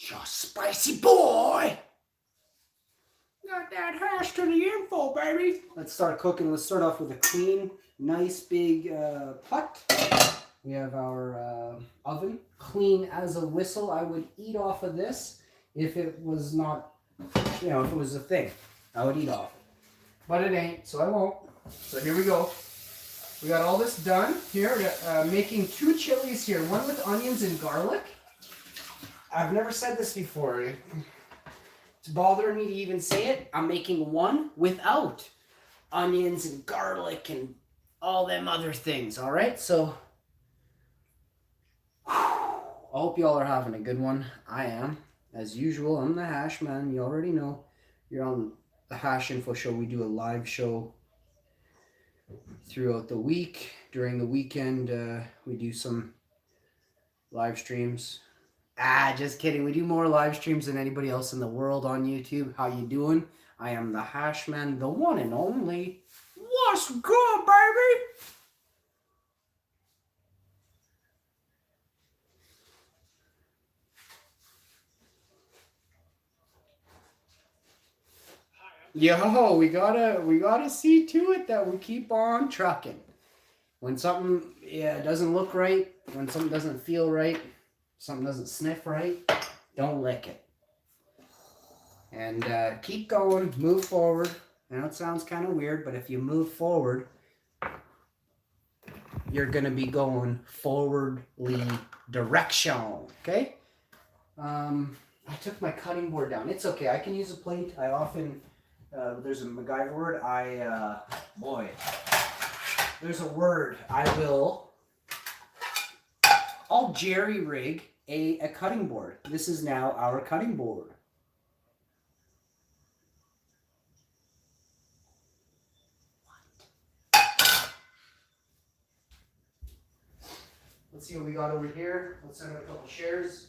You spicy boy! Got that hash to the info, baby. Let's start cooking. Let's start off with a clean, nice big pot. We have our oven, clean as a whistle. I would eat off of this if it was not, if it was a thing. I would eat off it. But it ain't, so I won't. So here we go. We got all this done. Here, making 2 chilies here. One with onions and garlic. I've never said this before. It's bothering me to even say it. I'm making one without onions and garlic and all them other things. All right, so I hope y'all are having a good one. I am. As usual, I'm the Hash Man. You already know. You're on the Hash Info Show. We do a live show throughout the week. During the weekend, we do some live streams. Just kidding. We do more live streams than anybody else in the world on YouTube. How you doing? I am the Hash Man, the one and only. What's good, baby? Yo, we gotta see to it that we keep on trucking. When something doesn't look right, when something doesn't feel right, something doesn't sniff right, don't lick it. And keep going, move forward. I know it sounds kind of weird, but if you move forward, you're gonna be going forwardly direction. Okay? I took my cutting board down. It's okay. I can use a plate. I often there's a MacGyver word. There's a word. I'll jerry rig a cutting board. This is now our cutting board. Let's see what we got over here. Let's send out a couple shares.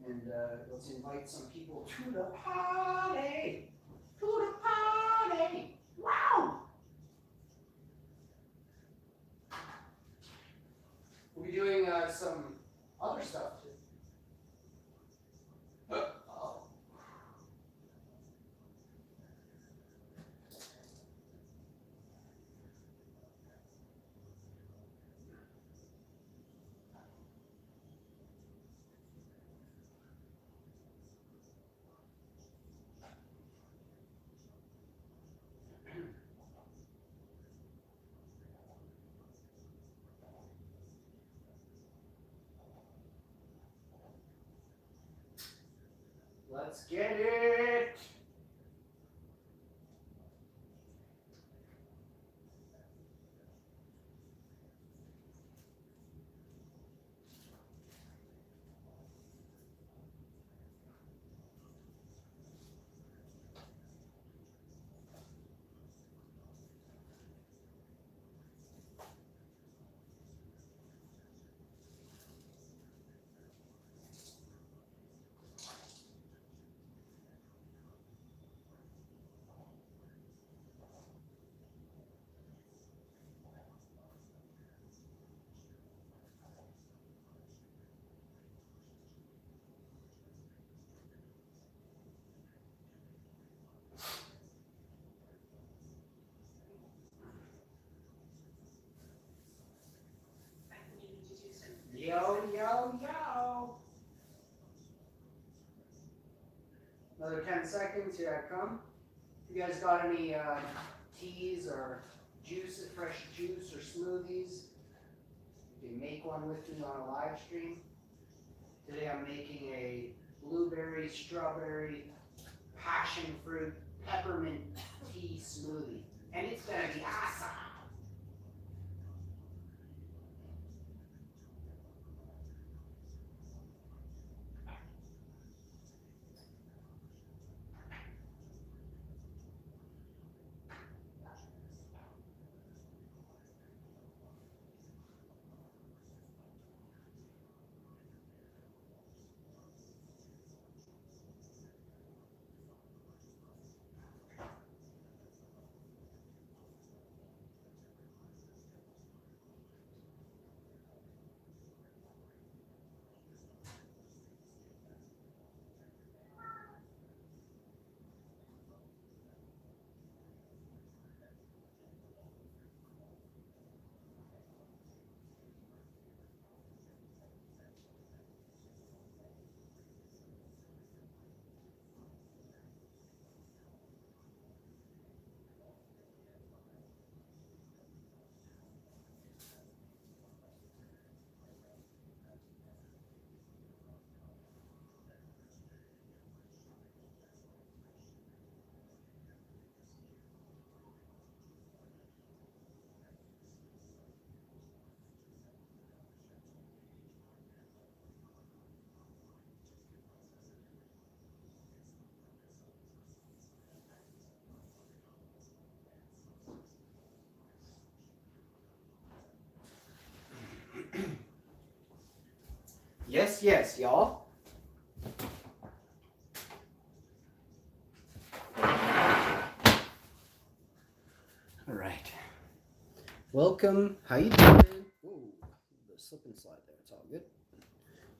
And let's invite some people to the party. To the party. Wow. We'll be doing some other stuff too. Oh. Let's get it. Yo, yo, yo. Another 10 seconds, here I come. If you guys got any teas or juice, fresh juice or smoothies, you can make one with me on a live stream. Today I'm making a blueberry, strawberry, passion fruit, peppermint tea smoothie. And it's gonna be awesome. Yes, yes, y'all. All right. Welcome. How you doing? Whoa, the slip and slide there. It's all good.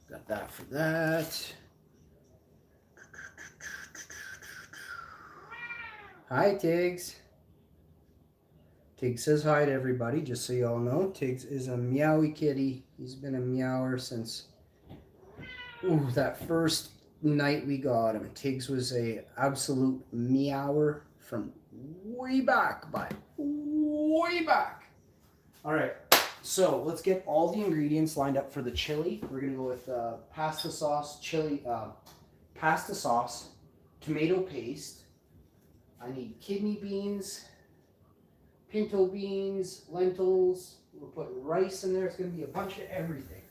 Got that for that. Hi, Tiggs. Tiggs says hi to everybody, just so you all know. Tiggs is a meowy kitty. He's been a meower since that first night we got him. Tiggs was a absolute meower from way back, but way back. All right, so let's get all the ingredients lined up for the chili. We're gonna go with pasta sauce, pasta sauce, tomato paste. I need kidney beans, pinto beans, lentils. We're putting rice in there. It's gonna be a bunch of everything.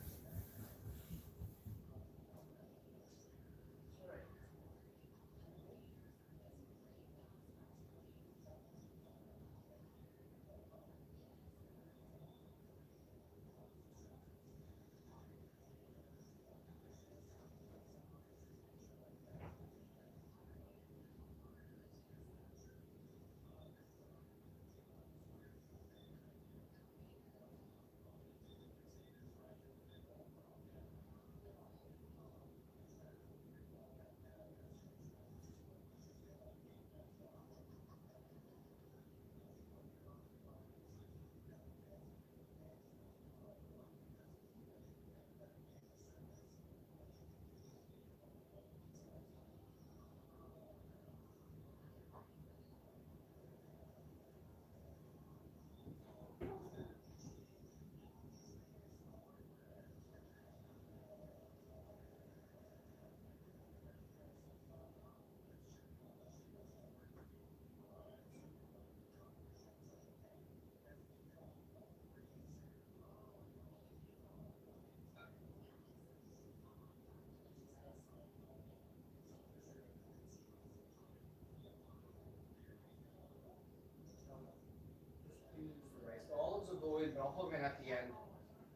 The olives will go in, but I'll put them in at the end.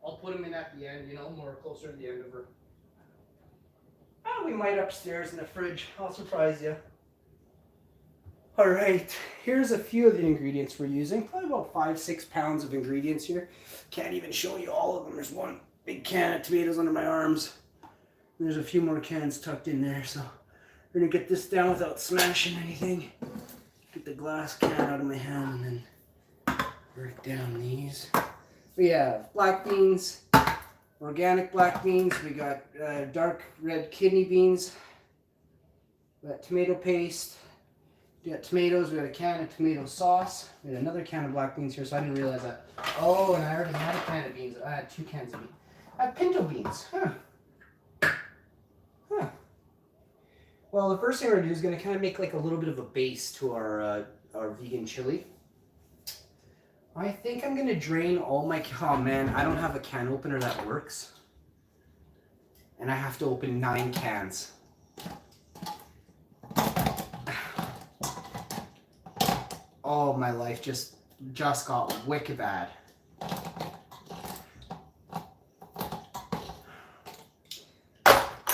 I'll put them in at the end, more closer to the end of her. Oh, we might upstairs in the fridge. I'll surprise you. All right, here's a few of the ingredients we're using. Probably about 5-6 pounds of ingredients here. Can't even show you all of them. There's one big can of tomatoes under my arms. And there's a few more cans tucked in there, so we're gonna get this down without smashing anything. Get the glass can out of my hand and then break down these. We have black beans, organic black beans. We got dark red kidney beans. We got tomato paste. We got tomatoes. We got a can of tomato sauce. We got another can of black beans here, so I didn't realize that. Oh, and I already had a can of beans. I had 2 cans of beans. I have pinto beans. Huh. Well, the first thing we're going to do is going to kind of make like a little bit of a base to our vegan chili. I think I'm going to drain all my... Oh, man, I don't have a can opener that works. And I have to open 9 cans. Oh, my life just got wicked bad.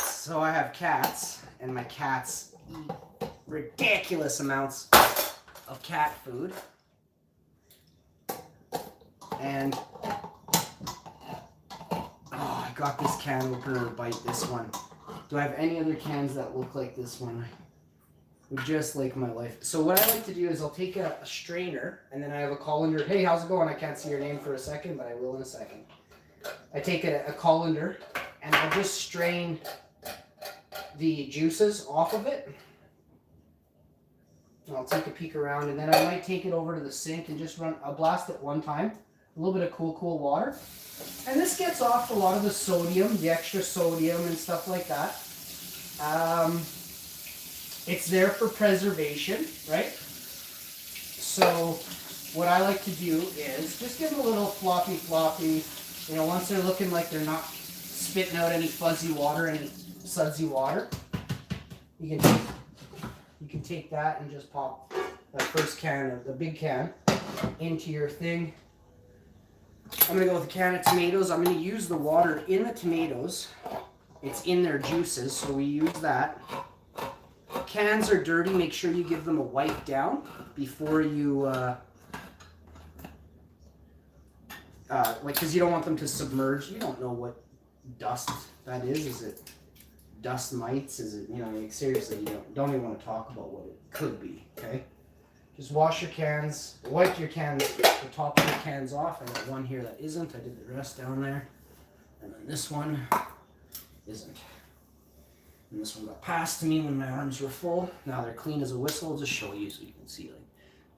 So I have cats, and my cats eat ridiculous amounts of cat food. And I got this can opener to bite this one. Do I have any other cans that look like this one? I would just like my life. So what I like to do is I'll take a strainer, and then I have a colander. Hey, how's it going? I can't see your name for a second, but I will in a second. I take a colander, and I'll just strain the juices off of it. I'll take a peek around, and then I might take it over to the sink and just I'll blast it one time. A little bit of cool water. And this gets off a lot of the sodium, the extra sodium and stuff like that. It's there for preservation, right? So what I like to do is just give them a little floppy. Once they're looking like they're not spitting out any fuzzy water, any sudsy water, you can take that and just pop that first can of the big can into your thing. I'm going to go with a can of tomatoes. I'm going to use the water in the tomatoes it's in their juices, so we use that. Cans are dirty. Make sure you give them a wipe down before you, like, because you don't want them to submerge. You don't know what dust that is. Is it dust mites? Is it, you know, like, seriously, you don't even want to talk about what it could be, okay? Just wash your cans, wipe your cans, the top of your cans off. I got one here that isn't. I did the rest down there. And then this one isn't. And this one got passed to me when my arms were full. Now they're clean as a whistle. I'll just show you so you can see. Like,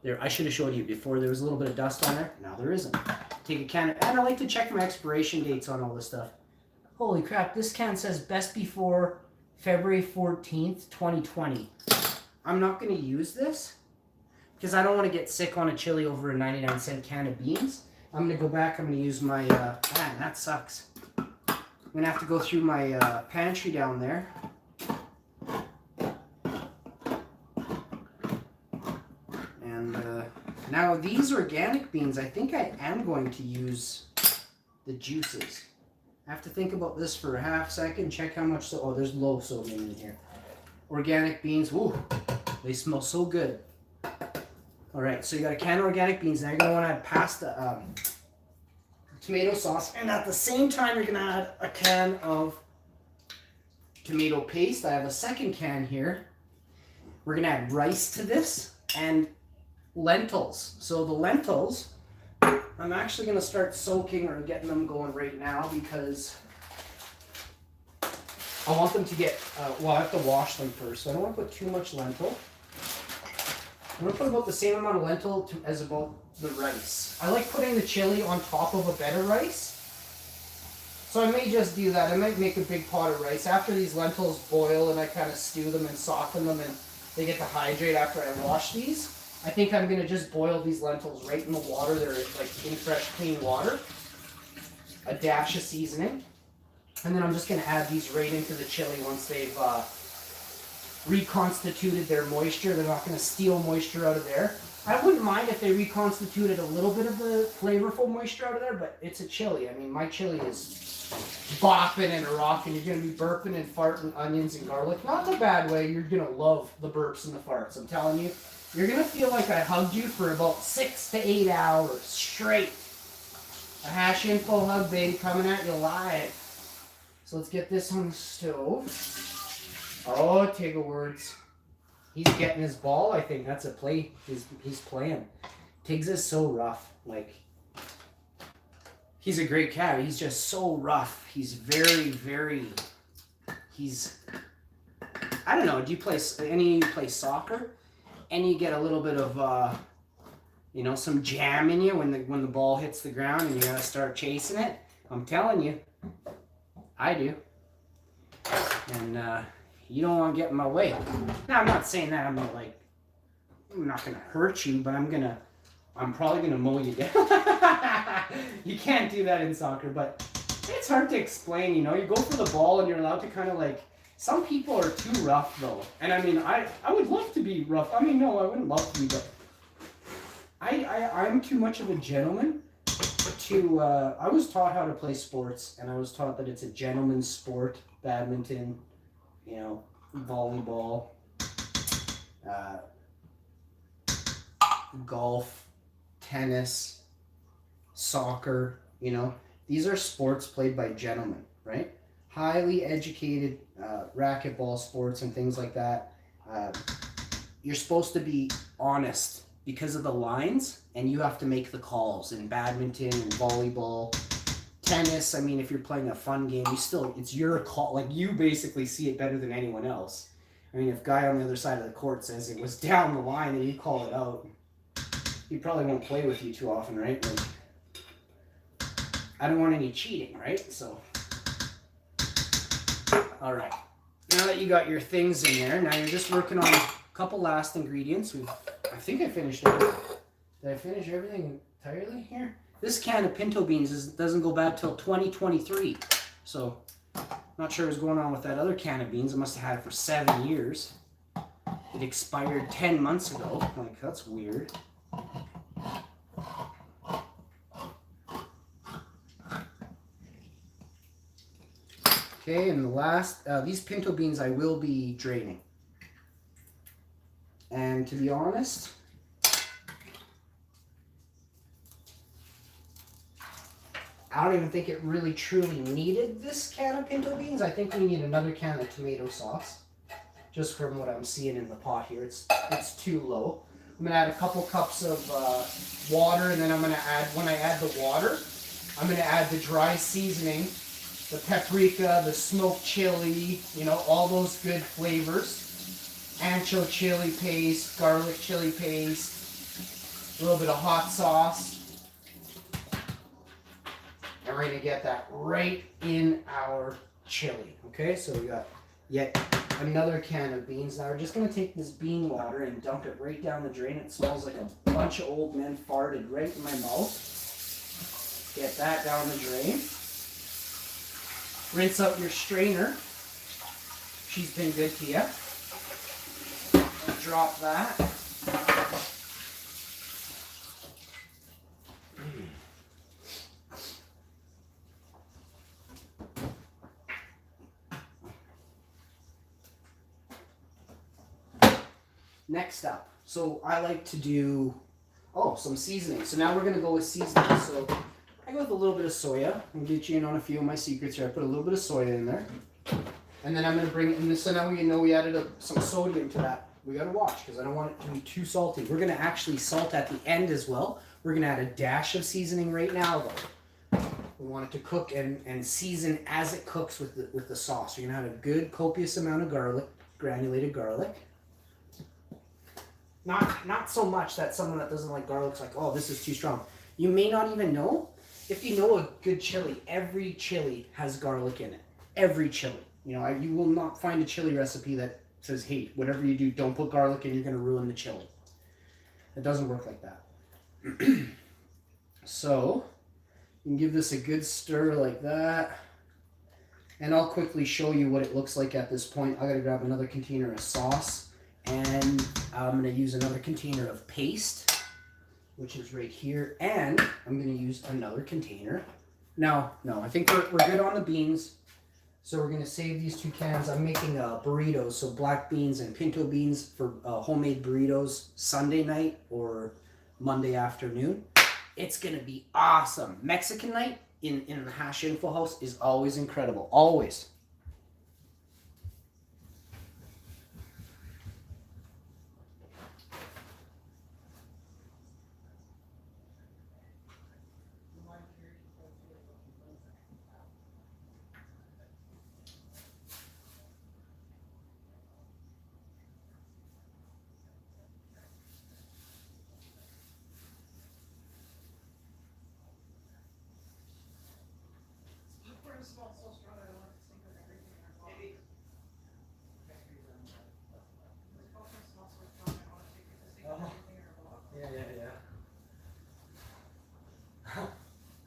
there, I should have showed you before. There was a little bit of dust on there. Now there isn't. Take a can, and I like to check my expiration dates on all this stuff. Holy crap! This can says best before February 14th, 2020. I'm not going to use this because I don't want to get sick on a chili over a 99-cent can of beans. I'm going to go back. I'm going to use my. Man, that sucks. I'm going to have to go through my pantry down there. Now these organic beans, I think I am going to use the juices. I have to think about this for a half second, check how much, oh, there's low sodium in here. Organic beans, woo, they smell so good. All right, so you got a can of organic beans. Now you're gonna wanna add pasta, tomato sauce, and at the same time you're gonna add a can of tomato paste. I have a second can here. We're gonna add rice to this, and lentils. So the lentils, I'm actually going to start soaking or getting them going right now because I want them to get, well, I have to wash them first. So I don't want to put too much lentil. I'm going to put about the same amount of lentil as about the rice. I like putting the chili on top of a bed of rice. So I may just do that. I might make a big pot of rice. After these lentils boil and I kind of stew them and soften them and they get to hydrate after I wash these, I think I'm going to just boil these lentils right in the water. They're like in fresh, clean water. A dash of seasoning. And then I'm just going to add these right into the chili once they've reconstituted their moisture. They're not going to steal moisture out of there. I wouldn't mind if they reconstituted a little bit of the flavorful moisture out of there, but it's a chili. I mean, my chili is bopping and rocking. You're going to be burping and farting onions and garlic. Not in a bad way. You're going to love the burps and the farts. I'm telling you. You're going to feel like I hugged you for about 6 to 8 hours straight. A hash info hug, baby, coming at you live. So let's get this on the stove. Oh, Tigger words. He's getting his ball, I think. That's a play. He's playing. Tiggs is so rough. Like, he's a great cat. He's just so rough. He's very, very... He's... I don't know. Do you play... Any of you play soccer? And you get a little bit of, you know, some jam in you when the ball hits the ground and you gotta start chasing it. I'm telling you, I do. And you don't want to get in my way. Now, I'm not saying that. I'm not gonna hurt you, but I'm probably gonna mow you down. You can't do that in soccer, but it's hard to explain. You know, you go for the ball and you're allowed to kind of like. Some people are too rough, though. And I mean, I would love to be rough. I mean, no, I wouldn't love to be, but I'm too much of a gentleman to, I was taught how to play sports, and I was taught that it's a gentleman's sport. Badminton, you know, volleyball, golf, tennis, soccer, you know. These are sports played by gentlemen, right? Highly educated racquetball sports and things like that. You're supposed to be honest because of the lines, and you have to make the calls in badminton and volleyball. Tennis, I mean, if you're playing a fun game, it's your call. Like, you basically see it better than anyone else. I mean, if guy on the other side of the court says it was down the line and you call it out, he probably won't play with you too often, right? Like, I don't want any cheating, right? So... All right, now that you got your things in there, now you're just working on a couple last ingredients. I think I finished everything. Did I finish everything entirely here? This can of pinto beans doesn't go back till 2023. So, not sure what's going on with that other can of beans. I must have had it for 7 years. It expired 10 months ago. Like, that's weird. Okay, and the last, these pinto beans I will be draining. And to be honest, I don't even think it really truly needed this can of pinto beans. I think we need another can of tomato sauce. Just from what I'm seeing in the pot here, it's too low. I'm gonna add a couple cups of water, and then I'm gonna add, when I add the water, I'm gonna add the dry seasoning, the paprika, the smoked chili, you know, all those good flavors. Ancho chili paste, garlic chili paste, a little bit of hot sauce. And we're gonna get that right in our chili. Okay, so we got yet another can of beans. Now we're just gonna take this bean water and dump it right down the drain. It smells like a bunch of old men farted right in my mouth. Get that down the drain. Rinse out your strainer. She's been good to you. Drop that. Next up, so I like to do, some seasoning. So now we're going to go with seasoning. So I go with a little bit of soya. I'll get you in on a few of my secrets here. I put a little bit of soya in there. And then I'm going to bring in this, so now we know we added some sodium to that. We got to watch because I don't want it to be too salty. We're going to actually salt at the end as well. We're going to add a dash of seasoning right now though. We want it to cook and season as it cooks with the sauce. You're going to add a good copious amount of garlic, granulated garlic. Not so much that someone that doesn't like garlic's like, oh, this is too strong. You may not even know. If you know a good chili, every chili has garlic in it. Every chili. You know, you will not find a chili recipe that says, hey, whatever you do, don't put garlic in, you're going to ruin the chili. It doesn't work like that. So, you can give this a good stir like that. And I'll quickly show you what it looks like at this point. I got to grab another container of sauce. And I'm going to use another container of paste, which is right here. And I'm going to use another container. No, I think we're good on the beans. So we're going to save these 2 cans. I'm making burritos, so black beans and pinto beans for homemade burritos Sunday night or Monday afternoon. It's going to be awesome. Mexican night in the Hash Info House is always incredible. Always.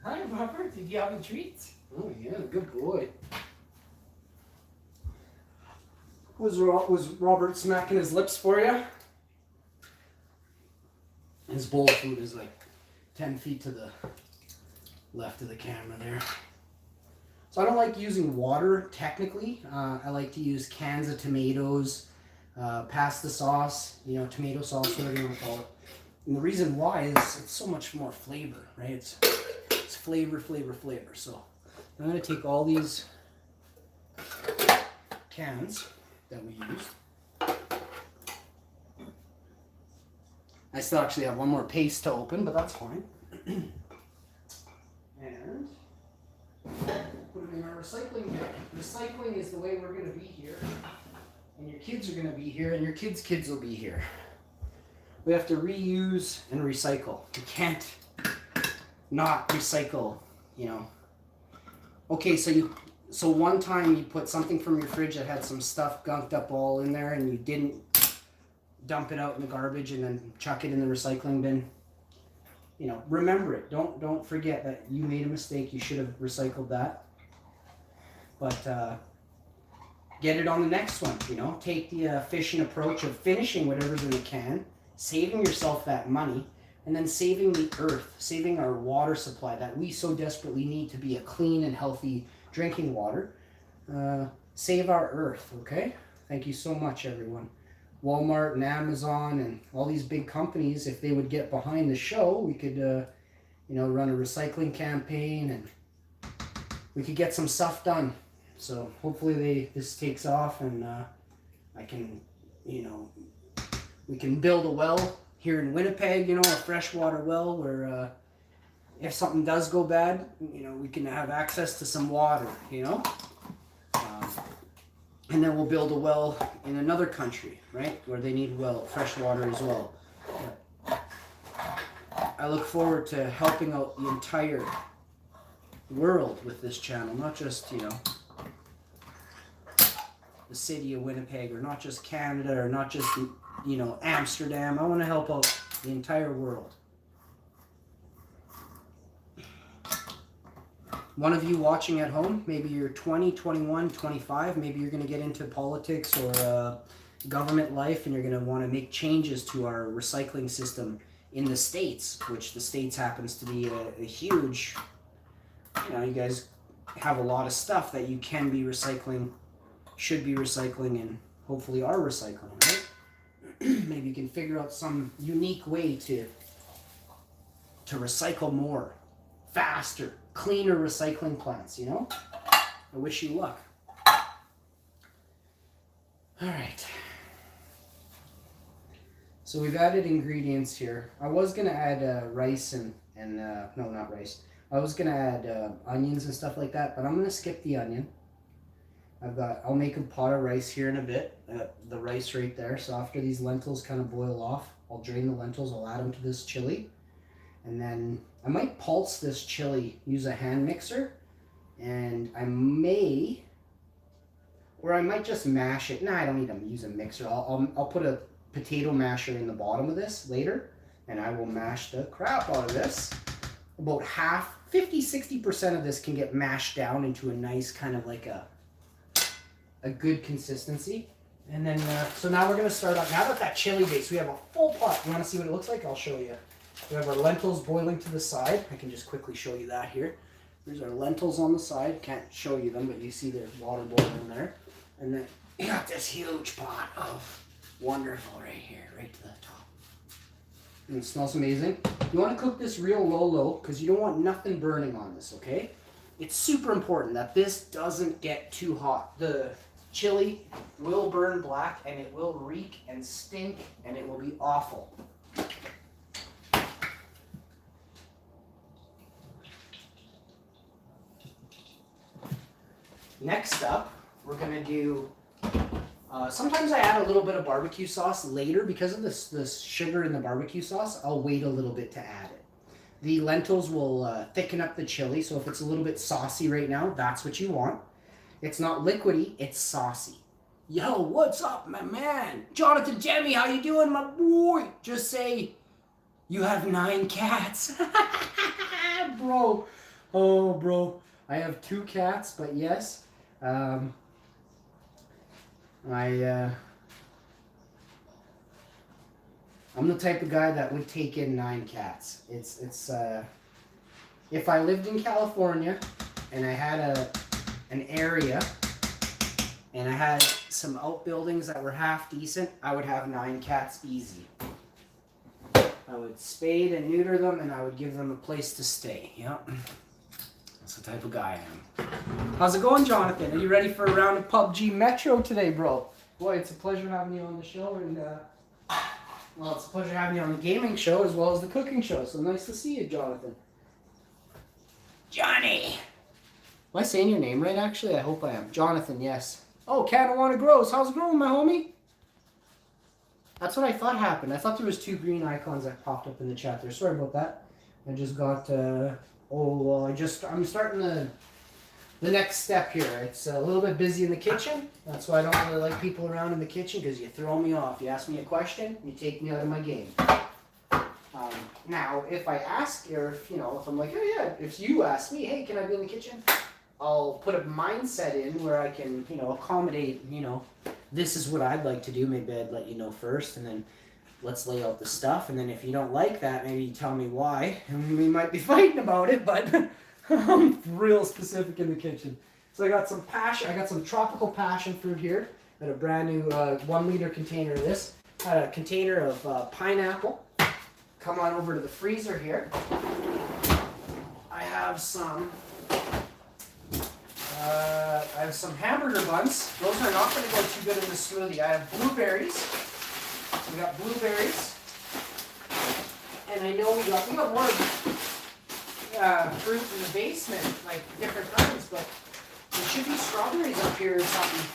Hi, Robert. Did you have a treat? Oh, yeah, good boy. Was Robert smacking his lips for you? His bowl of food is like 10 feet to the left of the camera there. So I don't like using water, technically. I like to use cans of tomatoes, pasta sauce, tomato sauce, whatever you want to call it. And the reason why is it's so much more flavor, right? It's flavor. So I'm going to take all these cans that we used. I still actually have one more paste to open, but that's fine. And put it in our recycling bin. Recycling is the way we're going to be here. And your kids are going to be here, and your kids' kids will be here. We have to reuse and recycle. You can't not recycle, Okay, so one time you put something from your fridge that had some stuff gunked up all in there, and you didn't dump it out in the garbage and then chuck it in the recycling bin. Remember it. Don't forget that you made a mistake. You should have recycled that. But get it on the next one. Take the efficient approach of finishing whatever's in the can, saving yourself that money, and then saving the earth, saving our water supply that we so desperately need to be a clean and healthy drinking water. save our earth, okay? Thank you so much, everyone. Walmart and Amazon and all these big companies, if they would get behind the show, we could, run a recycling campaign and we could get some stuff done. So hopefully this takes off and I can, we can build a well here in Winnipeg, a freshwater well where if something does go bad, we can have access to some water, and then we'll build a well in another country, right, where they need fresh water as well. I look forward to helping out the entire world with this channel, not just, the city of Winnipeg, or not just Canada, or not just, Amsterdam. I want to help out the entire world. One of you watching at home, maybe you're 20, 21, 25, maybe you're going to get into politics or government life and you're going to want to make changes to our recycling system in the States, which the States happens to be a huge, you guys have a lot of stuff that you can be recycling, should be recycling, and hopefully are recycling, right? Maybe you can figure out some unique way to recycle more, faster, cleaner recycling plants, I wish you luck. All right. So we've added ingredients here. I was going to add rice and no, not rice. I was going to add onions and stuff like that, but I'm going to skip the onion. I'll make a pot of rice here in a bit. The rice right there. So after these lentils kind of boil off, I'll drain the lentils, I'll add them to this chili. And then I might pulse this chili, use a hand mixer, and I might just mash it. No, I don't need to use a mixer. I'll put a potato masher in the bottom of this later, and I will mash the crap out of this. About 50-60% of this can get mashed down into a nice kind of like a good consistency. And then, so now we're going to start up. Now that chili base, we have a full pot. You want to see what it looks like? I'll show you. We have our lentils boiling to the side. I can just quickly show you that here. There's our lentils on the side. Can't show you them, but you see there's water boiling there. And then you got this huge pot of wonderful right here, right to the top. And it smells amazing. You want to cook this real low, because you don't want nothing burning on this, okay? It's super important that this doesn't get too hot. The chili will burn black, and it will reek and stink, and it will be awful. Next up, we're going to do, sometimes I add a little bit of barbecue sauce later. Because of this sugar in the barbecue sauce, I'll wait a little bit to add it. The lentils will thicken up the chili, so if it's a little bit saucy right now, that's what you want. It's not liquidy, it's saucy. Yo, what's up, my man? Jonathan Demi, how you doing, my boy? Just say, you have 9 cats. Bro. Oh, bro. I have 2 cats, but yes. I'm the type of guy that would take in 9 cats. It's if I lived in California and I had an area and I had some outbuildings that were half decent, I would have 9 cats easy. I would spade and neuter them, and I would give them a place to stay. Yep. That's the type of guy I am. How's it going, Jonathan? Are you ready for a round of PUBG Metro today, bro? Boy, it's a pleasure having you on the show, and well, it's a pleasure having you on the gaming show as well as the cooking show. So nice to see you, Jonathan. Johnny! Am I saying your name right, actually? I hope I am. Jonathan, yes. Oh, Catawana Grows. How's it going, my homie? That's what I thought happened. I thought there was 2 green icons that popped up in the chat there. Sorry about that. I just got... I'm starting the next step here. It's a little bit busy in the kitchen. That's why I don't really like people around in the kitchen, because you throw me off. You ask me a question, you take me out of my game. Now, if I ask, or if I'm like, oh yeah, if you ask me, hey, can I be in the kitchen? I'll put a mindset in where I can, accommodate, this is what I'd like to do. Maybe I'd let you know first, and then let's lay out the stuff. And then if you don't like that, maybe you tell me why, and we might be fighting about it, but I'm real specific in the kitchen. So I got some passion. I got some tropical passion fruit here. Got a brand new 1 liter container of this. Got a container of pineapple. Come on over to the freezer here. I have some hamburger buns. Those are not going to go too good in the smoothie. I have blueberries. We got blueberries. And I know we got more fruit in the basement, like different kinds, but there should be strawberries up here or something.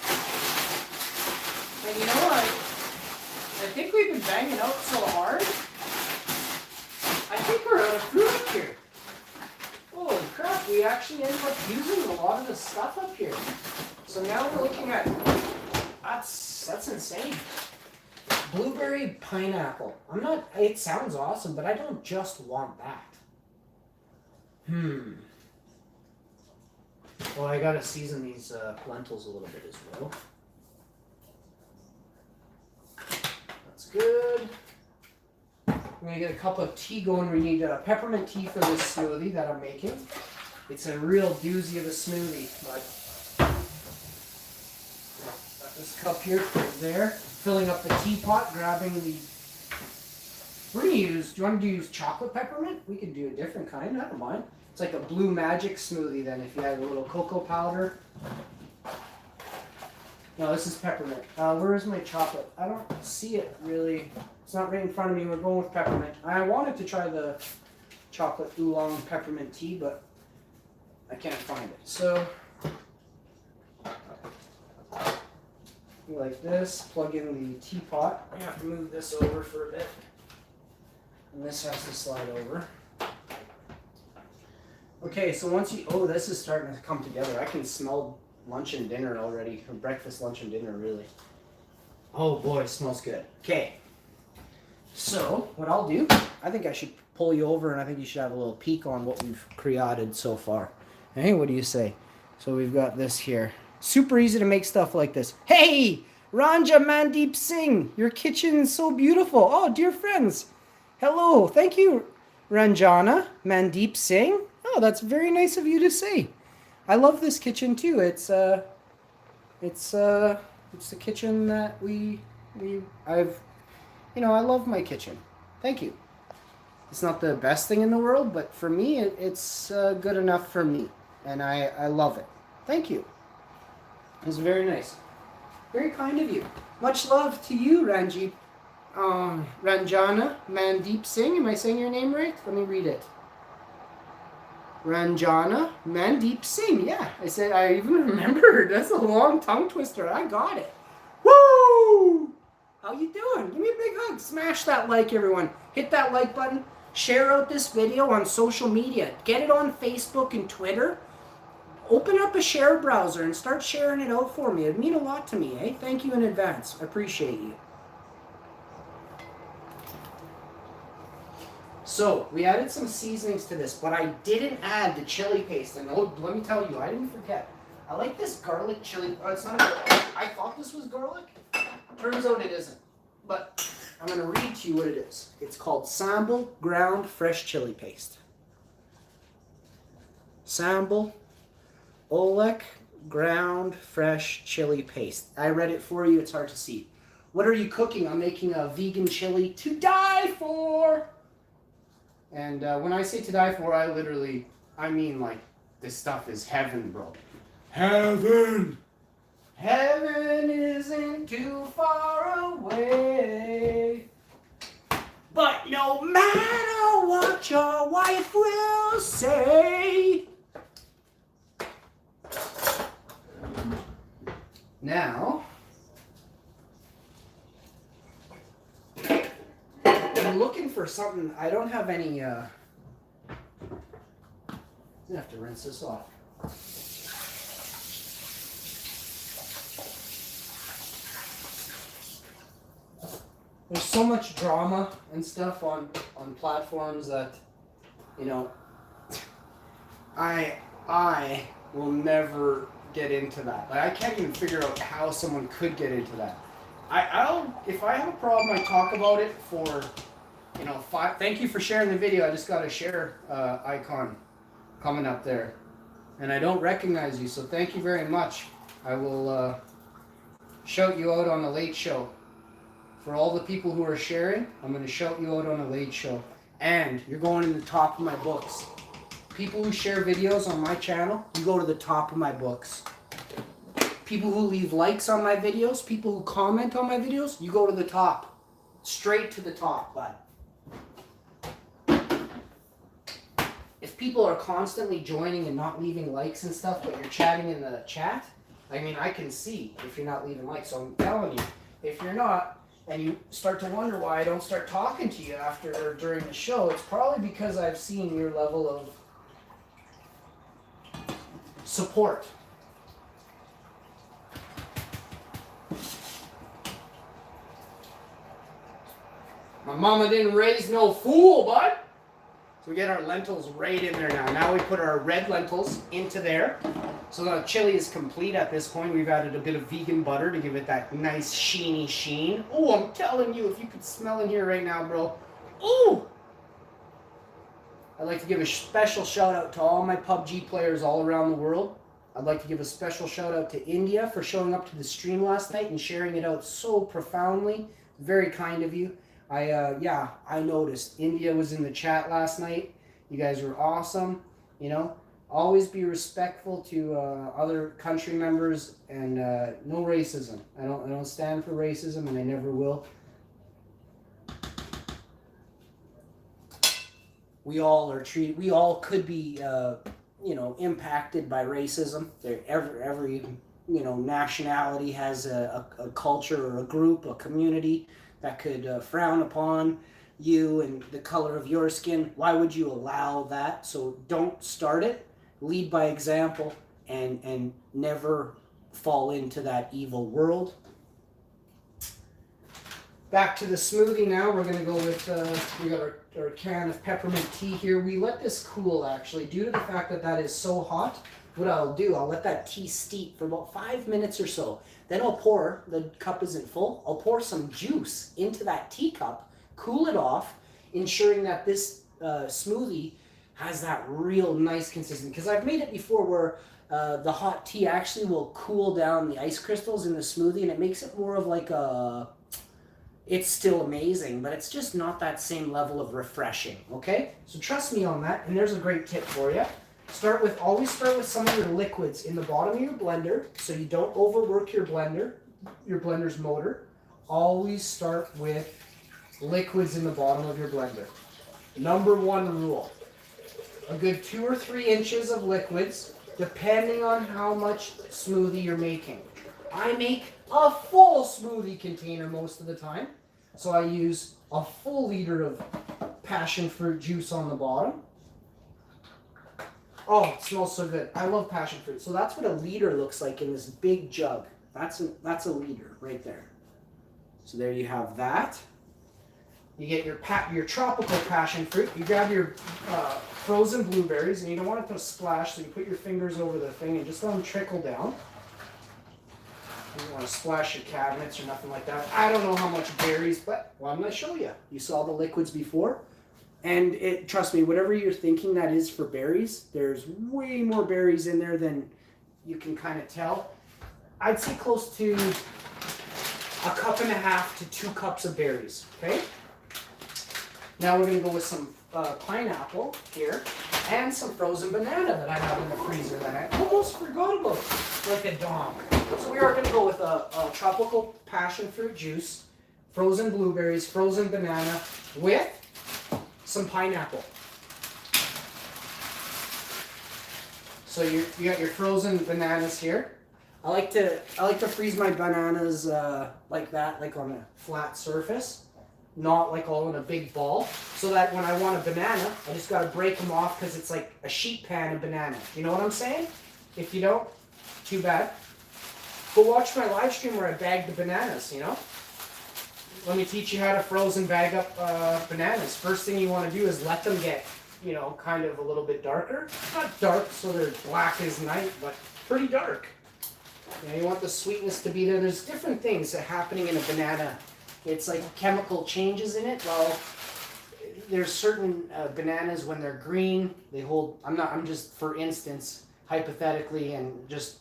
And you know what? I think we've been banging out so hard. I think we're out of fruit up here. Holy crap, we actually ended up using a lot of the stuff up here. So now we're looking at, that's insane. Blueberry pineapple. It sounds awesome, but I don't just want that. Well, I gotta season these lentils a little bit as well. That's good. I'm gonna get a cup of tea going. We need peppermint tea for this smoothie that I'm making. It's a real doozy of a smoothie, but got this cup here right there. Filling up the teapot, grabbing the. We're gonna use. Do you want to use chocolate peppermint? We could do a different kind. I don't mind. It's like a blue magic smoothie. Then, if you had a little cocoa powder. No, this is peppermint. Where is my chocolate? I don't see it really. It's not right in front of me. We're going with peppermint. I wanted to try the chocolate oolong peppermint tea, but I can't find it. So, like this, plug in the teapot. I have to move this over for a bit. And this has to slide over. Okay, so once you, this is starting to come together. I can smell lunch and dinner already, or breakfast, lunch, and dinner, really. Oh boy, it smells good. Okay, so what I'll do, I think I should pull you over, and I think you should have a little peek on what we've created so far. Hey, what do you say? So we've got this here. Super easy to make stuff like this. Hey, Ranja Mandeep Singh, your kitchen is so beautiful. Oh, dear friends. Hello, thank you, Ranjana Mandeep Singh. Oh, that's very nice of you to say. I love this kitchen too. It's the kitchen that I love my kitchen. Thank you. It's not the best thing in the world, but for me, it's good enough for me, and I love it. Thank you. It's very nice. Very kind of you. Much love to you, Ranjana Mandeep Singh. Am I saying your name right? Let me read it. Ranjana Mandeep Singh. Yeah, I even remembered. That's a long tongue twister. I got it. Woo! How you doing? Give me a big hug. Smash that like, everyone. Hit that like button. Share out this video on social media. Get it on Facebook and Twitter. Open up a share browser and start sharing it out for me. It'd mean a lot to me, eh? Thank you in advance. I appreciate you. So, we added some seasonings to this, but I didn't add the chili paste. And let me tell you, I didn't forget. I like this garlic chili. Oh, it's not a garlic. I thought this was garlic. Turns out it isn't. But I'm going to read to you what it is. It's called Sambal Ground Fresh Chili Paste. Sambal Olek Ground Fresh Chili Paste. I read it for you. It's hard to see. What are you cooking? I'm making a vegan chili to die for. And when I say to die for, I mean like, this stuff is heaven, bro. Heaven! Heaven isn't too far away. But no matter what your wife will say. Now, I'm looking for something. I don't have any, I have to rinse this off. There's so much drama and stuff on platforms that, I will never get into that. Like, I can't even figure out how someone could get into that. If I have a problem, I talk about it for, thank you for sharing the video. I just got a share icon coming up there. And I don't recognize you, so thank you very much. I will shout you out on the late show. For all the people who are sharing, I'm going to shout you out on a late show. And you're going in the top of my books. People who share videos on my channel, you go to the top of my books. People who leave likes on my videos, people who comment on my videos, you go to the top. Straight to the top, bud. If people are constantly joining and not leaving likes and stuff, but you're chatting in the chat, I mean, I can see if you're not leaving likes. So I'm telling you, if you're not, and you start to wonder why I don't start talking to you after or during the show, it's probably because I've seen your level of support. My mama didn't raise no fool, bud. So we get our lentils right in there now. Now we put our red lentils into there. So the chili is complete at this point. We've added a bit of vegan butter to give it that nice sheeny sheen. Oh, I'm telling you, if you could smell in here right now, bro. Ooh! I'd like to give a special shout out to all my PUBG players all around the world. I'd like to give a special shout out to India for showing up to the stream last night and sharing it out so profoundly. Very kind of you. I noticed. India was in the chat last night. You guys were awesome. You know, always be respectful to other country members and no racism. I don't stand for racism, and I never will. We all are treated. We all could be, impacted by racism. Every nationality has a culture or a group, a community that could frown upon you and the color of your skin. Why would you allow that? So don't start it. Lead by example and never fall into that evil world. Back to the smoothie now. We're going to go with, we got our can of peppermint tea here. We let this cool, actually. Due to the fact that that is so hot, what I'll do, I'll let that tea steep for about 5 minutes or so. Then I'll pour, the cup isn't full, I'll pour some juice into that teacup, cool it off, ensuring that this smoothie has that real nice consistency. Because I've made it before where the hot tea actually will cool down the ice crystals in the smoothie, and it makes it more of like a... It's still amazing, but it's just not that same level of refreshing, okay? So trust me on that, and there's a great tip for you. Always start with some of your liquids in the bottom of your blender, so you don't overwork your blender's motor. Always start with liquids in the bottom of your blender. Number one rule. A good 2 or 3 inches of liquids, depending on how much smoothie you're making. I make a full smoothie container most of the time, so I use a full liter of passion fruit juice on the bottom. Oh, it smells so good. I love passion fruit. So that's what a liter looks like in this big jug. That's a liter right there. So there you have that. You get your tropical passion fruit. You grab your frozen blueberries, and you don't want it to splash, so you put your fingers over the thing and just let them trickle down. You don't want to splash your cabinets or nothing like that. I don't know how much berries, but well, I'm going to show you. You saw the liquids before. And trust me, whatever you're thinking that is for berries, there's way more berries in there than you can kind of tell. I'd say close to 1.5 to 2 cups of berries, okay? Now we're going to go with some pineapple here and some frozen banana that I have in the freezer that I almost forgot about, like a dog. So we are going to go with a tropical passion fruit juice, frozen blueberries, frozen banana with some pineapple. So you got your frozen bananas here. I like to freeze my bananas like that, like on a flat surface, not like all in a big ball, so that when I want a banana, I just got to break them off because it's like a sheet pan of banana. You know what I'm saying? If you don't, too bad. Go watch my live stream where I bag the bananas, you know? Let me teach you how to frozen bag up bananas. First thing you want to do is let them get, kind of a little bit darker. Not dark so they're black as night, but pretty dark. You want the sweetness to be there. There's different things happening in a banana. It's like chemical changes in it. Well, there's certain bananas when they're green, they hold, for instance, hypothetically, and just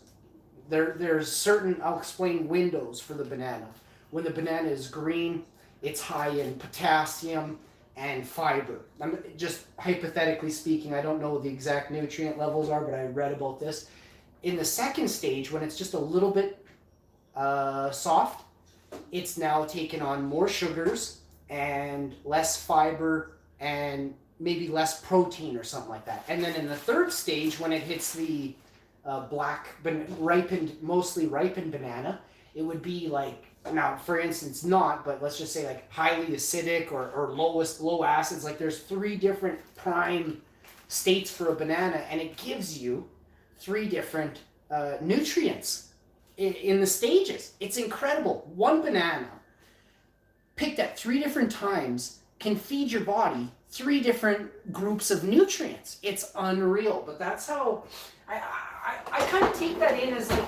there's certain, I'll explain windows for the banana. When the banana is green, it's high in potassium and fiber. I'm just hypothetically speaking, I don't know what the exact nutrient levels are, but I read about this. In the second stage, when it's just a little bit soft, it's now taken on more sugars and less fiber and maybe less protein or something like that. And then in the third stage, when it hits the mostly ripened banana, it would be like, now for instance not, but let's just say like highly acidic or low acids. Like there's 3 different prime states for a banana, and it gives you 3 different nutrients in the stages. It's incredible. One banana picked at 3 different times can feed your body 3 different groups of nutrients. It's unreal. But that's how I kind of take that in as like,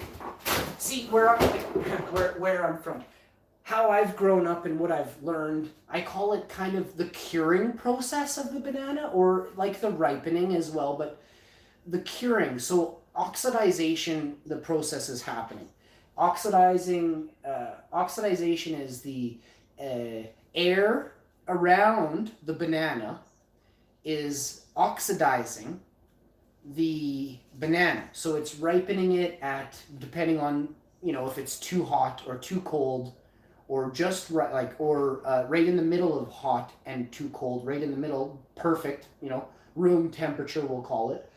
see where I'm from, how I've grown up and what I've learned. I call it kind of the curing process of the banana, or like the ripening as well, but the curing. So oxidization, the process is happening. Oxidization is the air around the banana is oxidizing the banana. So it's ripening it at, depending on, if it's too hot or too cold, or just right, right in the middle of hot and too cold, right in the middle, perfect, room temperature, we'll call it.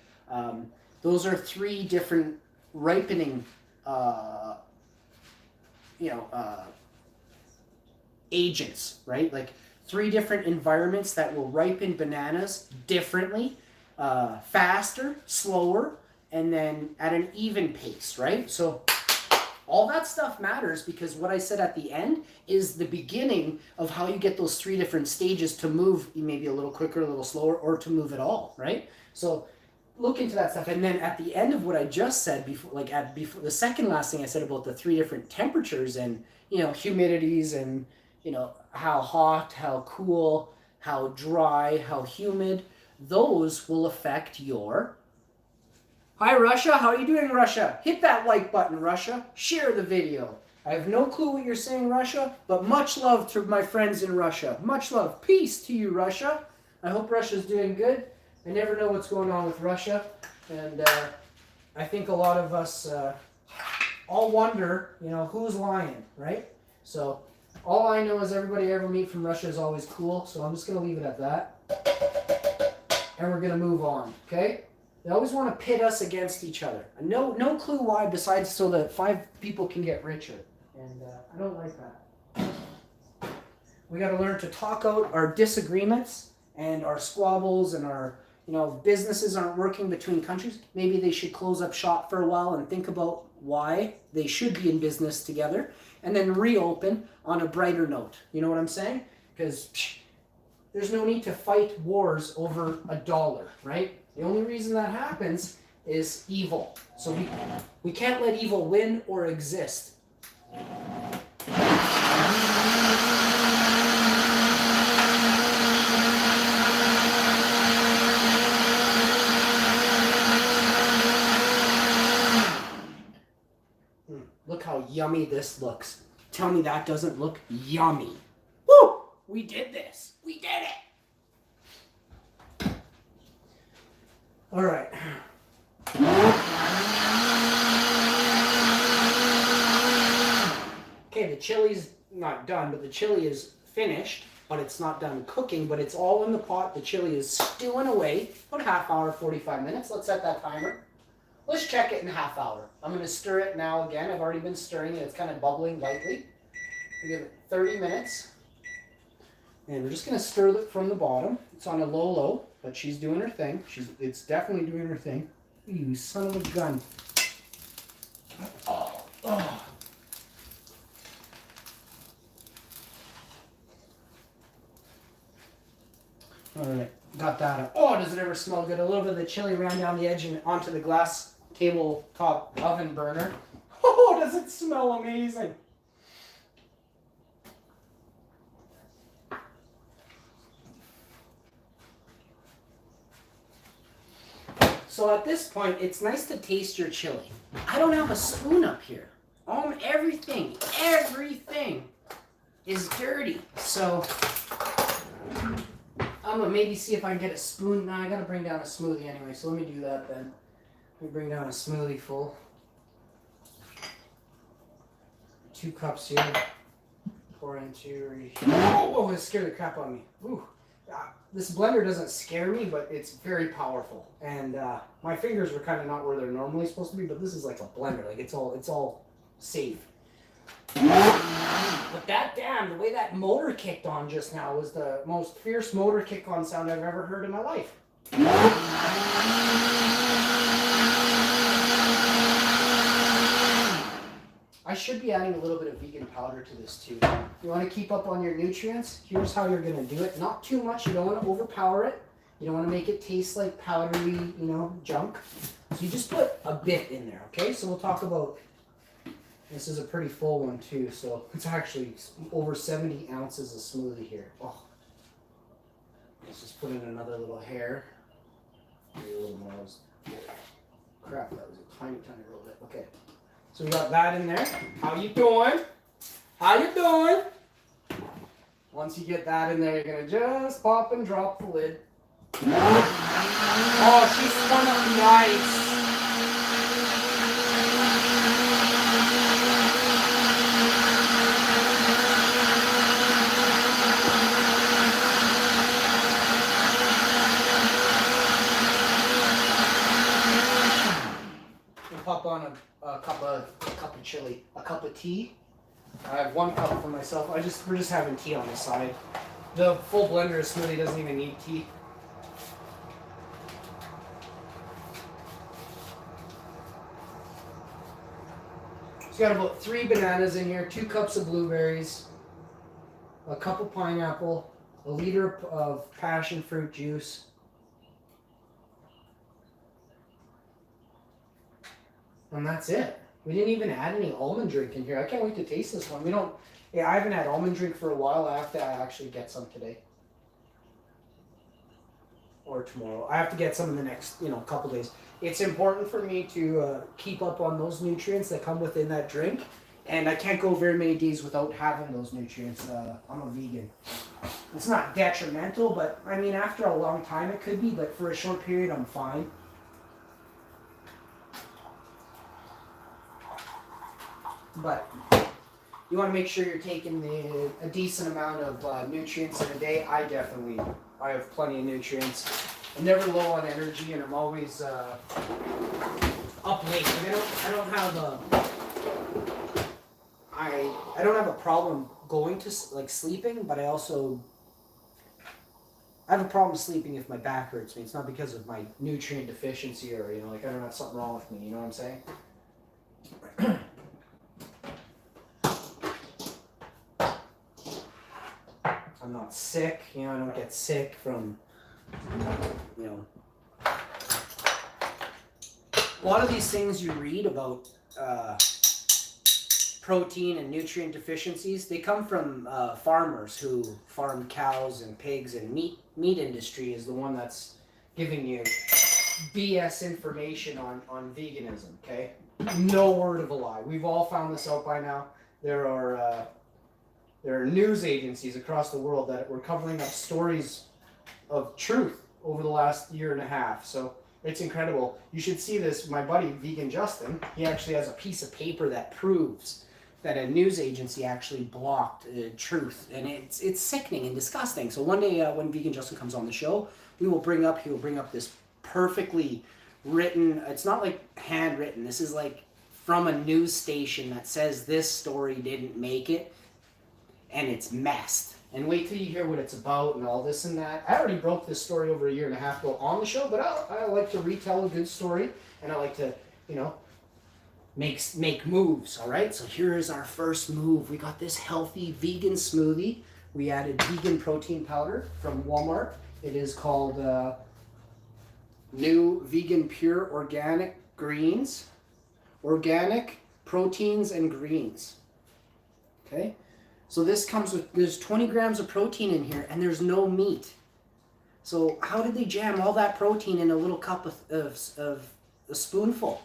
Those are 3 different ripening agents, right? Like 3 different environments that will ripen bananas differently, faster, slower, and then at an even pace, right? So all that stuff matters, because what I said at the end is the beginning of how you get those 3 different stages to move maybe a little quicker, a little slower, or to move at all, right? So look into that stuff. And then at the end of what I just said before, the second last thing I said about the 3 different temperatures and, humidities and, how hot, how cool, how dry, how humid, those will affect your... Hi, Russia. How are you doing, Russia? Hit that like button, Russia. Share the video. I have no clue what you're saying, Russia, but much love to my friends in Russia. Much love. Peace to you, Russia. I hope Russia's doing good. I never know what's going on with Russia, and I think a lot of us all wonder, who's lying, right? So all I know is everybody I ever meet from Russia is always cool, so I'm just going to leave it at that. And we're going to move on, okay? They always want to pit us against each other. No clue why, besides so that 5 people can get richer. And I don't like that. We got to learn to talk out our disagreements and our squabbles and our, businesses aren't working between countries. Maybe they should close up shop for a while and think about why they should be in business together, and then reopen on a brighter note. You know what I'm saying? Because there's no need to fight wars over $1, right? The only reason that happens is evil. So we can't let evil win or exist. Look how yummy this looks. Tell me that doesn't look yummy. Woo! We did this. We did it. All right. Okay, the chili's not done, but the chili is finished, but it's not done cooking, but it's all in the pot. The chili is stewing away. About a half hour, 45 minutes. Let's set that timer. Let's check it in a half hour. I'm going to stir it now again. I've already been stirring it. It's kind of bubbling lightly. We give it 30 minutes. And we're just going to stir it from the bottom. It's on a low, but she's doing her thing. It's definitely doing her thing. You son of a gun. Oh. All right, got that. Oh, does it ever smell good? A little bit of the chili ran down the edge and onto the glass tabletop oven burner. Oh, does it smell amazing? So at this point, it's nice to taste your chili. I don't have a spoon up here. Everything is dirty. So I'm gonna maybe see if I can get a spoon. No, I gotta bring down a smoothie anyway, so let me do that then. Let me bring down a smoothie full. 2 cups here. Pour into right here. Oh, it scared the crap out of me. Ooh. This blender doesn't scare me, but it's very powerful. And my fingers were kind of not where they're normally supposed to be, but this is like a blender. Like it's all safe. But that the way that motor kicked on just now was the most fierce motor kick on sound I've ever heard in my life. I should be adding a little bit of vegan powder to this too. You want to keep up on your nutrients? Here's how you're going to do it. Not too much. You don't want to overpower it. You don't want to make it taste like powdery, junk. So you just put a bit in there, okay? So we'll talk about, this is a pretty full one too. So it's actually over 70 ounces of smoothie here. Oh. Let's just put in another little hair. Maybe a little more. Crap, that was a tiny little bit. Okay. So we got that in there. How you doing? How you doing? Once you get that in there, you're gonna just pop and drop the lid. Oh, she's spun up nice. We'll pop on a cup of chili, a cup of tea. I have 1 cup for myself. We're just having tea on the side. The full blender of smoothie doesn't even need tea. It's got about 3 bananas in here, 2 cups of blueberries, a cup of pineapple, a liter of passion fruit juice. And that's it. We didn't even add any almond drink in here. I can't wait to taste this one. I haven't had almond drink for a while. I have to actually get some today. Or tomorrow. I have to get some in the next, couple days. It's important for me to keep up on those nutrients that come within that drink. And I can't go very many days without having those nutrients. I'm a vegan. It's not detrimental, but after a long time it could be, but for a short period I'm fine. But you want to make sure you're taking a decent amount of nutrients in a day. I have plenty of nutrients. I'm never low on energy, and I'm always up late. I don't have a problem going to sleeping, but I have a problem sleeping if my back hurts me. It's not because of my nutrient deficiency or I don't have something wrong with me. You know what I'm saying? I'm not sick, I don't get sick from, a lot of these things you read about protein and nutrient deficiencies, they come from farmers who farm cows and pigs, and meat industry is the one that's giving you BS information on veganism, okay? No word of a lie. We've all found this out by now. There are news agencies across the world that were covering up stories of truth over the last year and a half. So it's incredible. You should see this. My buddy, Vegan Justin, he actually has a piece of paper that proves that a news agency actually blocked truth. And it's sickening and disgusting. So one day when Vegan Justin comes on the show, he will bring up this perfectly written, it's not like handwritten. This is like from a news station that says this story didn't make it. And it's messed. And wait till you hear what it's about and all this and that. I already broke this story over a year and a half ago on the show, but I like to retell a good story, and I like to, make moves, all right? So here is our first move. We got this healthy vegan smoothie. We added vegan protein powder from Walmart. It is called New Vegan Pure Organic Greens. Organic proteins and greens. Okay? So this comes with, there's 20 grams of protein in here, and there's no meat. So how did they jam all that protein in a little cup of a spoonful?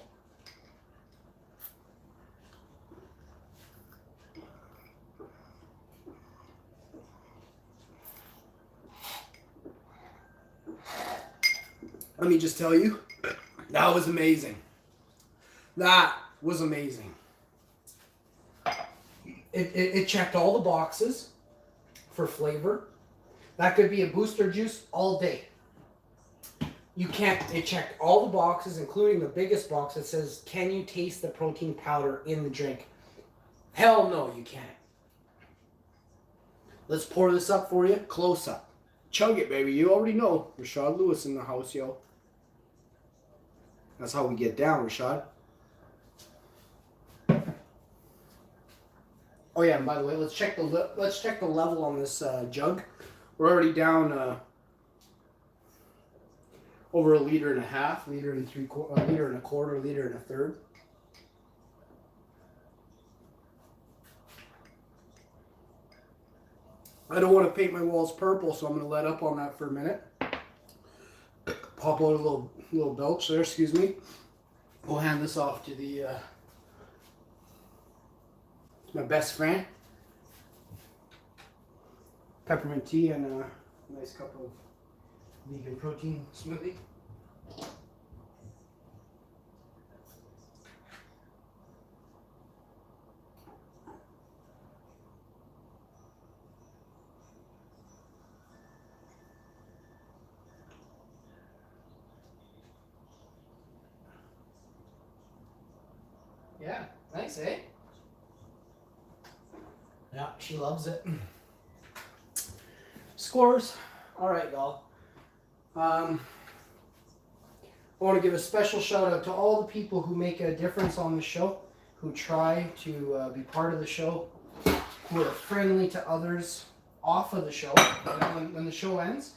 Let me just tell you, that was amazing. That was amazing. It checked all the boxes for flavor. That could be a booster juice all day. You can't, it checked all the boxes, including the biggest box that says, can you taste the protein powder in the drink? Hell no, you can't. Let's pour this up for you, close up. Chug it, baby. You already know. Rashad Lewis in the house, yo. That's how we get down, Rashad. Oh yeah, and by the way, let's check the level on this jug. We're already down over a liter and a half, liter and a quarter, liter and a third. I don't want to paint my walls purple, so I'm going to let up on that for a minute. Pop out a little belch there, excuse me. We'll hand this off to the my best friend. Peppermint tea and a nice cup of vegan protein smoothie. Yeah, nice, eh? Yeah, she loves it. Scores. All right, y'all. I want to give a special shout out to all the people who make a difference on the show, who try to be part of the show, who are friendly to others off of the show. When the show ends,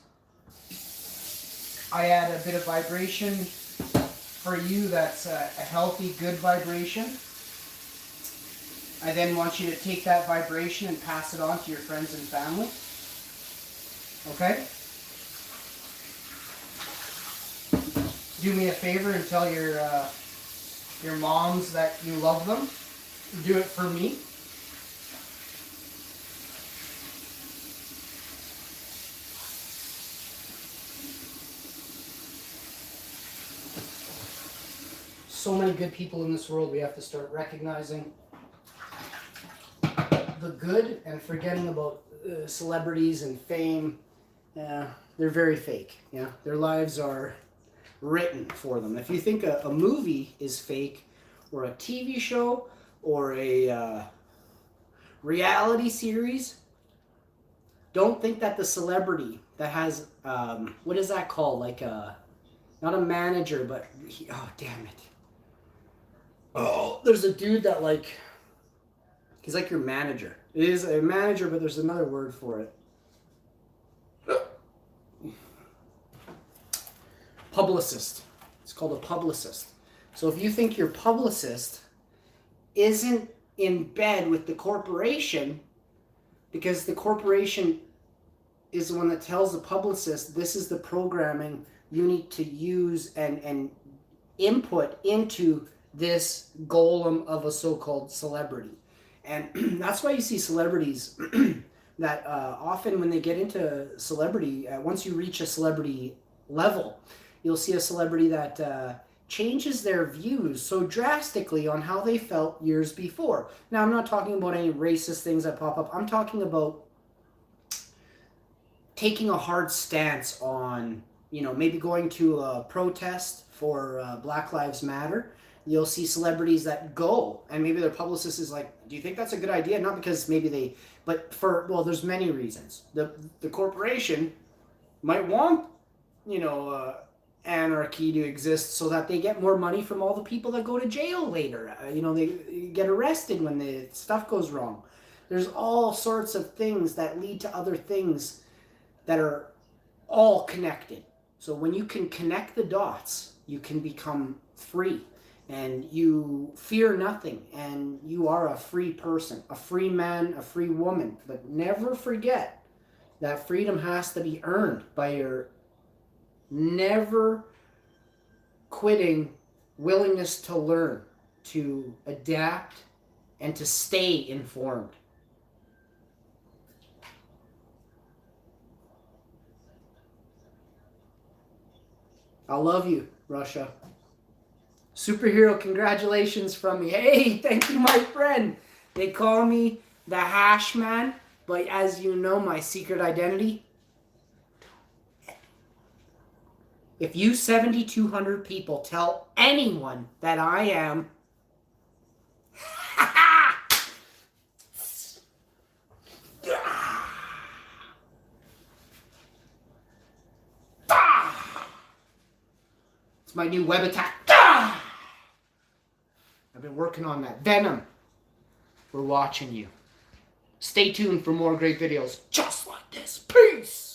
I add a bit of vibration for you that's a healthy, good vibration. I then want you to take that vibration and pass it on to your friends and family. Okay? Do me a favor and tell your moms that you love them. Do it for me. So many good people in this world, we have to start recognizing the good and forgetting about celebrities and fame. They're very fake. Yeah, their lives are written for them. If you think a movie is fake, or a TV show, or a reality series, don't think that the celebrity that has what is that called? Like not a manager, but oh damn it. Oh, there's a dude that like. He's like your manager. It is a manager, but there's another word for it. Publicist. It's called a publicist. So if you think your publicist isn't in bed with the corporation, because the corporation is the one that tells the publicist, this is the programming you need to use and input into this golem of a so-called celebrity. And that's why you see celebrities that often when they get into celebrity, once you reach a celebrity level, you'll see a celebrity that changes their views so drastically on how they felt years before. Now, I'm not talking about any racist things that pop up. I'm talking about taking a hard stance on, maybe going to a protest for Black Lives Matter. You'll see celebrities that go, and maybe their publicist is like, do you think that's a good idea? Not because maybe but there's many reasons. The corporation might want, anarchy to exist so that they get more money from all the people that go to jail later. They get arrested when the stuff goes wrong. There's all sorts of things that lead to other things that are all connected. So when you can connect the dots, you can become free. And you fear nothing, and you are a free person, a free man, a free woman. But never forget that freedom has to be earned by your never quitting willingness to learn, to adapt, and to stay informed. I love you, Russia. Superhero, congratulations from me. Hey, thank you, my friend. They call me the Hash Man, but as you know, my secret identity. If you 7,200 people tell anyone that I am it's my new web attack. I've been working on that. Venom. We're watching you. Stay tuned for more great videos just like this. Peace!